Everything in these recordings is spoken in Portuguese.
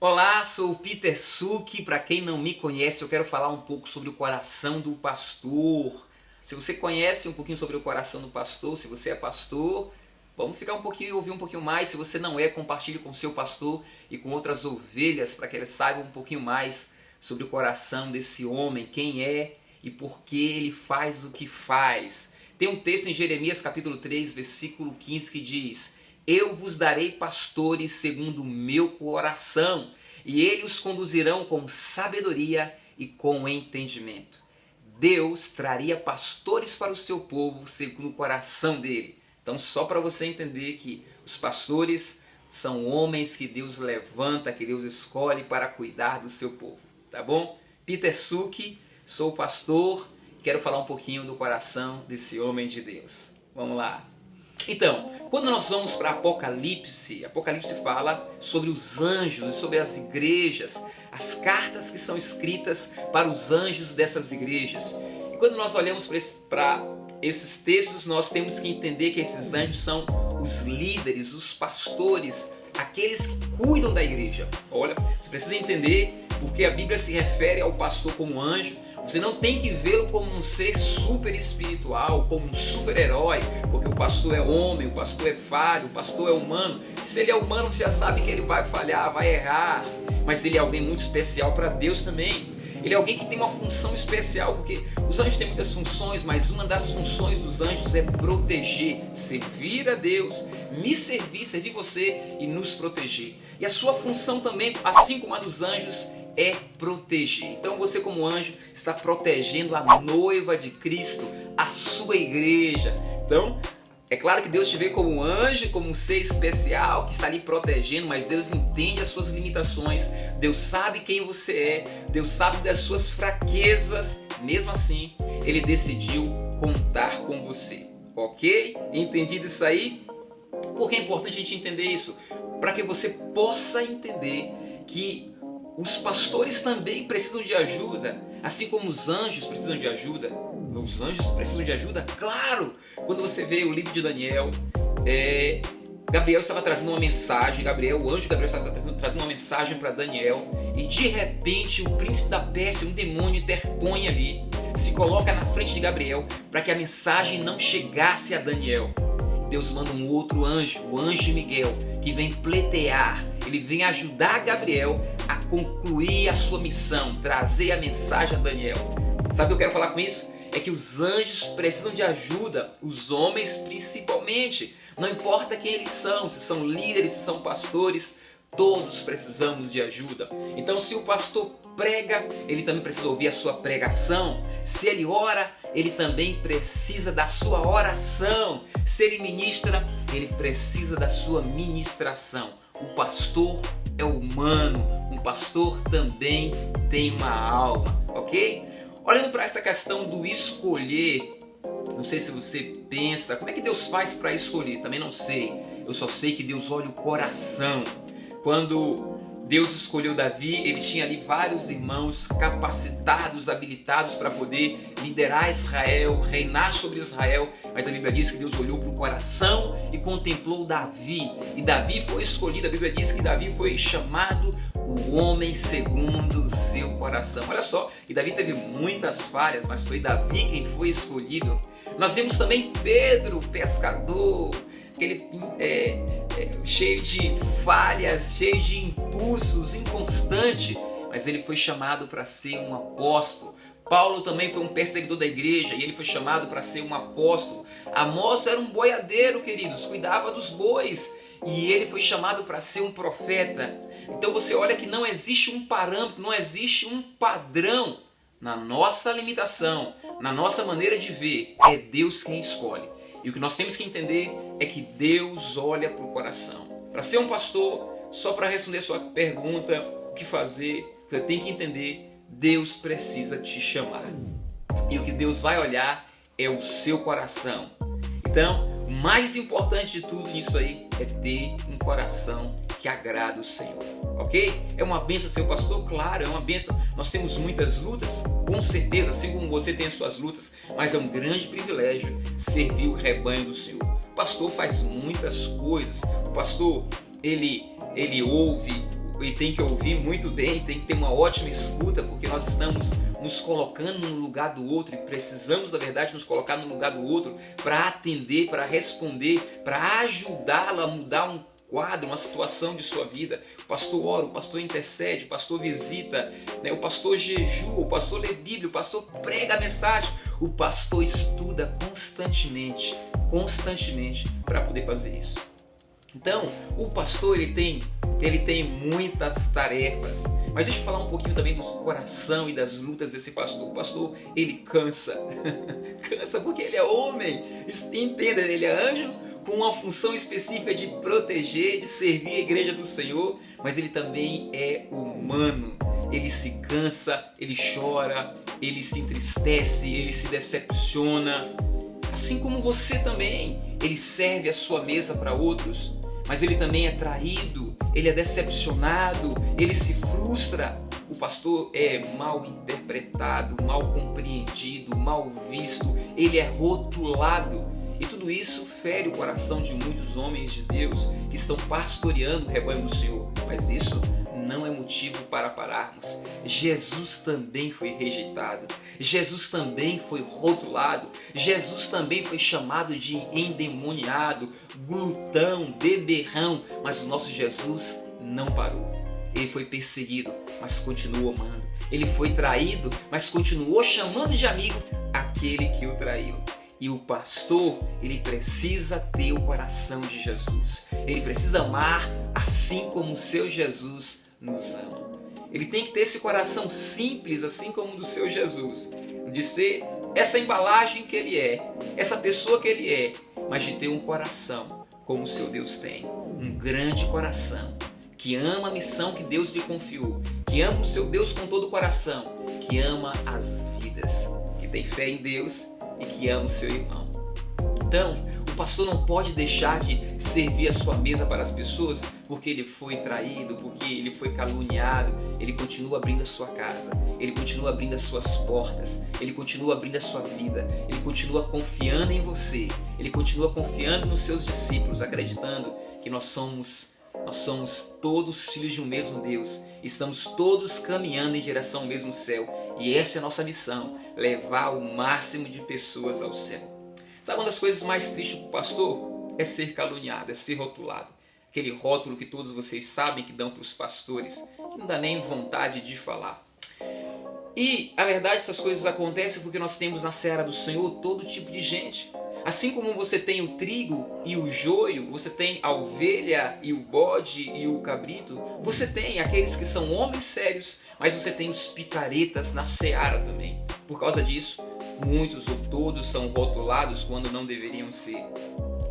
Olá, sou o Peter Suki. Para quem não me conhece, eu quero falar um pouco sobre o coração do pastor. Se você conhece um pouquinho sobre o coração do pastor, se você é pastor, vamos ficar um pouquinho e ouvir um pouquinho mais. Se você não é, compartilhe com seu pastor e com outras ovelhas para que eles saibam um pouquinho mais sobre o coração desse homem, quem é e por que ele faz o que faz. Tem um texto em Jeremias capítulo 3, versículo 15 que diz: Eu vos darei pastores segundo o meu coração, e eles os conduzirão com sabedoria e com entendimento. Deus traria pastores para o seu povo segundo o coração dele. Então, só para você entender que os pastores são homens que Deus levanta, que Deus escolhe para cuidar do seu povo, tá bom? Peter Suki, sou pastor, quero falar um pouquinho do coração desse homem de Deus. Vamos lá. Então, quando nós vamos para Apocalipse, Apocalipse fala sobre os anjos e sobre as igrejas, as cartas que são escritas para os anjos dessas igrejas. E quando nós olhamos para esses textos, nós temos que entender que esses anjos são os líderes, os pastores, aqueles que cuidam da igreja. Olha, você precisa entender porque a Bíblia se refere ao pastor como anjo. Você não tem que vê-lo como um ser super espiritual, como um super-herói, porque o pastor é homem, o pastor é falho, o pastor é humano. Se ele é humano, você já sabe que ele vai falhar, vai errar, mas ele é alguém muito especial para Deus também. Ele é alguém que tem uma função especial, porque os anjos têm muitas funções, mas uma das funções dos anjos é proteger, servir a Deus, me servir, servir você e nos proteger. E a sua função também, assim como a dos anjos, é proteger. Então você como anjo está protegendo a noiva de Cristo, a sua igreja. Então, é claro que Deus te vê como um anjo, como um ser especial que está ali protegendo, mas Deus entende as suas limitações, Deus sabe quem você é, Deus sabe das suas fraquezas, mesmo assim, Ele decidiu contar com você, ok? Entendido isso aí? Porque é importante a gente entender isso, para que você possa entender que os pastores também precisam de ajuda, assim como os anjos precisam de ajuda. Os anjos precisam de ajuda? Claro! Quando você vê o livro de Daniel, Gabriel estava trazendo uma mensagem, o anjo Gabriel estava trazendo uma mensagem para Daniel, e de repente o príncipe da Pérsia, um demônio, interpõe ali, se coloca na frente de Gabriel para que a mensagem não chegasse a Daniel. Deus manda um outro anjo, o anjo Miguel, que vem pleitear, ele vem ajudar Gabriel a concluir a sua missão, trazer a mensagem a Daniel. Sabe o que eu quero falar com isso? É que os anjos precisam de ajuda, os homens principalmente. Não importa quem eles são, se são líderes, se são pastores, todos precisamos de ajuda. Então, se o pastor prega, ele também precisa ouvir a sua pregação. Se ele ora, ele também precisa da sua oração. Se ele ministra, ele precisa da sua ministração. O pastor é humano, um pastor também tem uma alma, ok? Olhando para essa questão do escolher, não sei se você pensa, como é que Deus faz para escolher? Também não sei, eu só sei que Deus olha o coração. Quando Deus escolheu Davi, ele tinha ali vários irmãos capacitados, habilitados para poder liderar Israel, reinar sobre Israel, mas a Bíblia diz que Deus olhou para o coração e contemplou Davi, e Davi foi escolhido. A Bíblia diz que Davi foi chamado o homem segundo o seu coração. Olha só, e Davi teve muitas falhas, mas foi Davi quem foi escolhido. Nós vimos também Pedro, pescador, aquele cheio de falhas, cheio de impulsos, inconstante, mas ele foi chamado para ser um apóstolo. Paulo também foi um perseguidor da igreja e ele foi chamado para ser um apóstolo. Amós era um boiadeiro, queridos, cuidava dos bois e ele foi chamado para ser um profeta. Então você olha que não existe um parâmetro, não existe um padrão na nossa limitação, na nossa maneira de ver. É Deus quem escolhe. E o que nós temos que entender é que Deus olha para o coração. Para ser um pastor, só para responder a sua pergunta, o que fazer, você tem que entender, Deus precisa te chamar. E o que Deus vai olhar é o seu coração. Então, o mais importante de tudo isso aí é ter um coração que agrada o Senhor, ok? É uma bênção ser pastor? Claro, é uma bênção. Nós temos muitas lutas, com certeza, assim como você tem as suas lutas, mas é um grande privilégio servir o rebanho do Senhor. O pastor faz muitas coisas, o pastor, ele ouve e tem que ouvir muito bem, tem que ter uma ótima escuta, porque nós estamos nos colocando no lugar do outro e precisamos, na verdade, nos colocar no lugar do outro para atender, para responder, para ajudá-lo a mudar um quadro, uma situação de sua vida. O pastor ora, o pastor intercede, o pastor visita, né? O pastor jejua, o pastor lê Bíblia, o pastor prega a mensagem, o pastor estuda constantemente para poder fazer isso. Então, o pastor ele tem muitas tarefas, mas deixa eu falar um pouquinho também do coração e das lutas desse pastor. O pastor, ele cansa, cansa porque ele é homem, entenda, ele é anjo com uma função específica de proteger, de servir a igreja do Senhor, mas ele também é humano. Ele se cansa, ele chora, ele se entristece, ele se decepciona. Assim como você também, ele serve a sua mesa para outros, mas ele também é traído, ele é decepcionado, ele se frustra. O pastor é mal interpretado, mal compreendido, mal visto, ele é rotulado. E tudo isso fere o coração de muitos homens de Deus que estão pastoreando o rebanho do Senhor. Mas isso não é motivo para pararmos. Jesus também foi rejeitado. Jesus também foi rotulado. Jesus também foi chamado de endemoniado, glutão, beberrão. Mas o nosso Jesus não parou. Ele foi perseguido, mas continuou amando. Ele foi traído, mas continuou chamando de amigo aquele que o traiu. E o pastor, ele precisa ter o coração de Jesus. Ele precisa amar assim como o seu Jesus nos ama. Ele tem que ter esse coração simples, assim como o do seu Jesus. De ser essa embalagem que ele é, essa pessoa que ele é, mas de ter um coração como o seu Deus tem. Um grande coração, que ama a missão que Deus lhe confiou, que ama o seu Deus com todo o coração, que ama as vidas, que tem fé em Deus e que ama o seu irmão. Então, o pastor não pode deixar de servir a sua mesa para as pessoas porque ele foi traído, porque ele foi caluniado. Ele continua abrindo a sua casa, ele continua abrindo as suas portas, ele continua abrindo a sua vida, ele continua confiando em você, ele continua confiando nos seus discípulos, acreditando que nós somos todos filhos de um mesmo Deus, estamos todos caminhando em direção ao mesmo céu. E essa é a nossa missão, levar o máximo de pessoas ao céu. Sabe uma das coisas mais tristes para o pastor? É ser caluniado, é ser rotulado. Aquele rótulo que todos vocês sabem que dão para os pastores, que não dá nem vontade de falar. E, a verdade, essas coisas acontecem porque nós temos na seara do Senhor todo tipo de gente. Assim como você tem o trigo e o joio, você tem a ovelha e o bode e o cabrito, você tem aqueles que são homens sérios, mas você tem os picaretas na seara também. Por causa disso, muitos ou todos são rotulados quando não deveriam ser.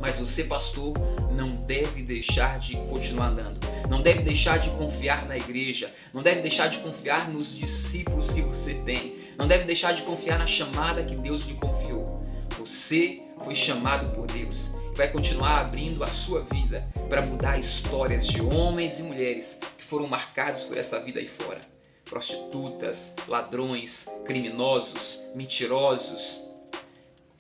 Mas você, pastor, não deve deixar de continuar andando. Não deve deixar de confiar na igreja. Não deve deixar de confiar nos discípulos que você tem. Não deve deixar de confiar na chamada que Deus lhe confiou. Você foi chamado por Deus e vai continuar abrindo a sua vida para mudar histórias de homens e mulheres que foram marcados por essa vida aí fora. Prostitutas, ladrões, criminosos, mentirosos,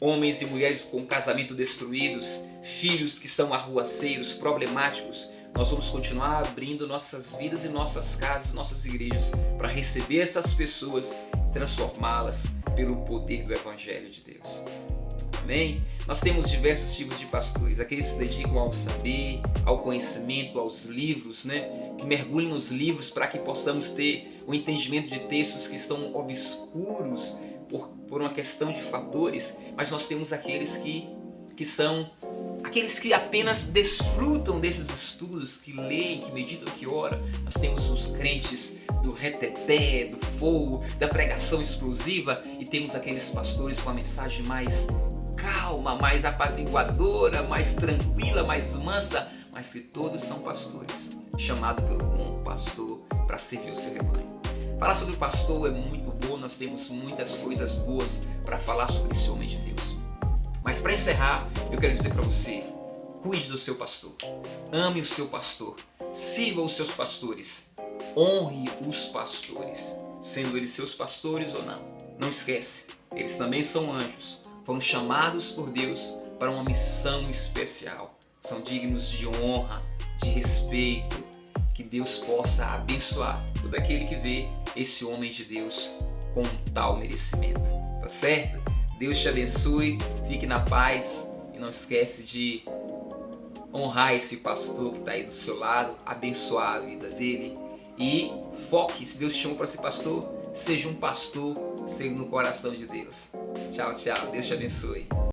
homens e mulheres com casamento destruídos, filhos que são arruaceiros, problemáticos. Nós vamos continuar abrindo nossas vidas e nossas casas, nossas igrejas para receber essas pessoas e transformá-las pelo poder do Evangelho de Deus. Amém? Nós temos diversos tipos de pastores, aqueles que se dedicam ao saber, ao conhecimento, aos livros, né? Que mergulham nos livros para que possamos ter o entendimento de textos que estão obscuros por uma questão de fatores, mas nós temos aqueles que são aqueles que apenas desfrutam desses estudos, que leem, que meditam, que oram. Nós temos os crentes do reteté, do fogo, da pregação explosiva, e temos aqueles pastores com a mensagem mais calma, mais apaziguadora, mais tranquila, mais mansa, mas que todos são pastores, chamados pelo bom pastor para servir o seu rebanho. Falar sobre o pastor é muito bom, nós temos muitas coisas boas para falar sobre esse homem de Deus. Mas para encerrar, eu quero dizer para você, cuide do seu pastor, ame o seu pastor, sirva os seus pastores, honre os pastores, sendo eles seus pastores ou não. Não esquece, eles também são anjos, foram chamados por Deus para uma missão especial, são dignos de honra, de respeito, que que Deus possa abençoar todo aquele que vê esse homem de Deus com tal merecimento, tá certo? Deus te abençoe, fique na paz e não esquece de honrar esse pastor que está aí do seu lado, abençoar a vida dele e foque, se Deus te chamou para ser pastor, seja um pastor, seja no coração de Deus. Tchau, tchau, Deus te abençoe.